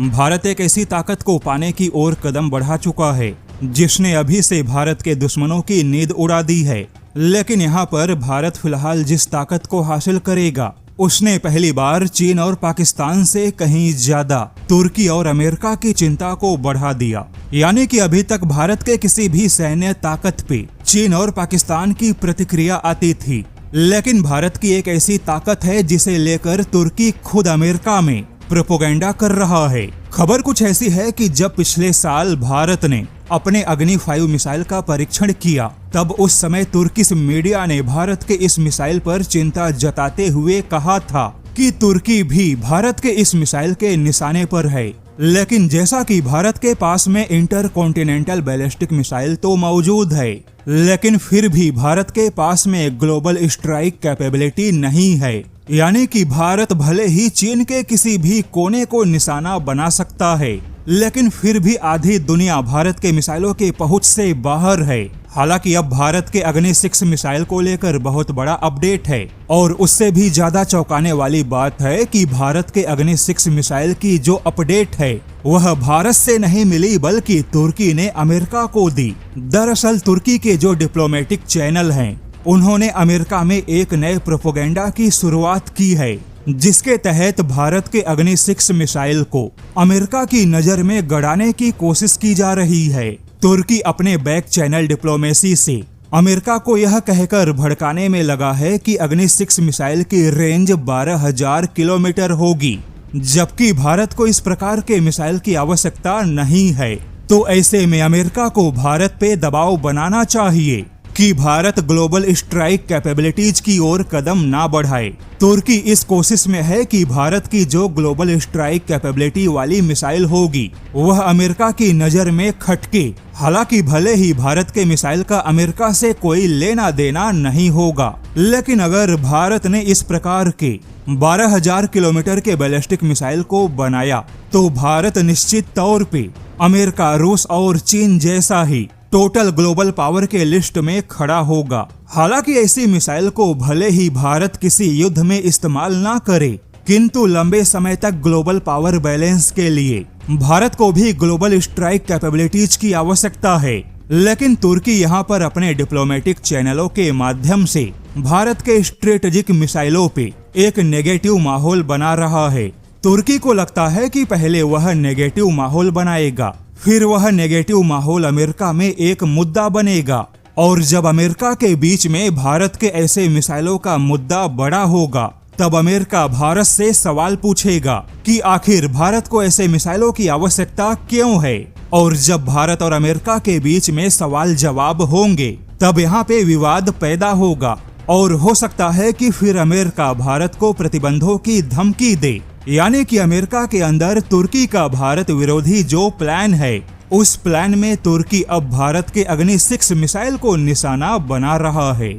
भारत एक ऐसी ताकत को पाने की ओर कदम बढ़ा चुका है जिसने अभी से भारत के दुश्मनों की नींद उड़ा दी है। लेकिन यहाँ पर भारत फिलहाल जिस ताकत को हासिल करेगा उसने पहली बार चीन और पाकिस्तान से कहीं ज्यादा तुर्की और अमेरिका की चिंता को बढ़ा दिया। यानी कि अभी तक भारत के किसी भी सैन्य ताकत पे चीन और पाकिस्तान की प्रतिक्रिया आती थी, लेकिन भारत की एक ऐसी ताकत है जिसे लेकर तुर्की खुद अमेरिका में प्रोपेगेंडा कर रहा है। खबर कुछ ऐसी है कि जब पिछले साल भारत ने अपने अग्नि 5 मिसाइल का परीक्षण किया, तब उस समय तुर्की मीडिया ने भारत के इस मिसाइल पर चिंता जताते हुए कहा था कि तुर्की भी भारत के इस मिसाइल के निशाने पर है। लेकिन जैसा कि भारत के पास में इंटरकॉन्टिनेंटल बैलिस्टिक मिसाइल तो मौजूद है, लेकिन फिर भी भारत के पास में ग्लोबल स्ट्राइक कैपेबिलिटी नहीं है। यानी कि भारत भले ही चीन के किसी भी कोने को निशाना बना सकता है, लेकिन फिर भी आधी दुनिया भारत के मिसाइलों के पहुंच से बाहर है। हालांकि अब भारत के अग्नि 6 मिसाइल को लेकर बहुत बड़ा अपडेट है, और उससे भी ज्यादा चौंकाने वाली बात है कि भारत के अग्नि 6 मिसाइल की जो अपडेट है वह भारत से नहीं मिली बल्कि तुर्की ने अमेरिका को दी। दरअसल तुर्की के जो डिप्लोमेटिक चैनल हैं उन्होंने अमेरिका में एक नए प्रोपेगेंडा की शुरुआत की है, जिसके तहत भारत के अग्नि 6 मिसाइल को अमेरिका की नजर में गड़ाने की कोशिश की जा रही है। तुर्की अपने बैक चैनल डिप्लोमेसी से अमेरिका को यह कहकर भड़काने में लगा है कि अग्नि 6 मिसाइल की रेंज 12,000 किलोमीटर होगी, जबकि भारत को इस प्रकार के मिसाइल की आवश्यकता नहीं है। तो ऐसे में अमेरिका को भारत पे दबाव बनाना चाहिए कि भारत ग्लोबल स्ट्राइक कैपेबिलिटीज की ओर कदम ना बढ़ाए। तुर्की इस कोशिश में है कि भारत की जो ग्लोबल स्ट्राइक कैपेबिलिटी वाली मिसाइल होगी वह अमेरिका की नजर में खटके। हालांकि भले ही भारत के मिसाइल का अमेरिका से कोई लेना देना नहीं होगा, लेकिन अगर भारत ने इस प्रकार के 12,000 किलोमीटर के बैलिस्टिक मिसाइल को बनाया तो भारत निश्चित तौर पे अमेरिका, रूस और चीन जैसा ही टोटल ग्लोबल पावर के लिस्ट में खड़ा होगा। हालांकि ऐसी मिसाइल को भले ही भारत किसी युद्ध में इस्तेमाल ना करे, किंतु लंबे समय तक ग्लोबल पावर बैलेंस के लिए भारत को भी ग्लोबल स्ट्राइक कैपेबिलिटीज की आवश्यकता है। लेकिन तुर्की यहाँ पर अपने डिप्लोमेटिक चैनलों के माध्यम से भारत के स्ट्रेटेजिक मिसाइलों पे एक नेगेटिव माहौल बना रहा है। तुर्की को लगता है कि पहले वह नेगेटिव माहौल बनाएगा, फिर वह नेगेटिव माहौल अमेरिका में एक मुद्दा बनेगा, और जब अमेरिका के बीच में भारत के ऐसे मिसाइलों का मुद्दा बड़ा होगा तब अमेरिका भारत से सवाल पूछेगा कि आखिर भारत को ऐसे मिसाइलों की आवश्यकता क्यों है। और जब भारत और अमेरिका के बीच में सवाल जवाब होंगे तब यहाँ पे विवाद पैदा होगा, और हो सकता है कि फिर अमेरिका भारत को प्रतिबंधों की धमकी दे। यानी कि अमेरिका के अंदर तुर्की का भारत विरोधी जो प्लान है, उस प्लान में तुर्की अब भारत के अग्नि 6 मिसाइल को निशाना बना रहा है।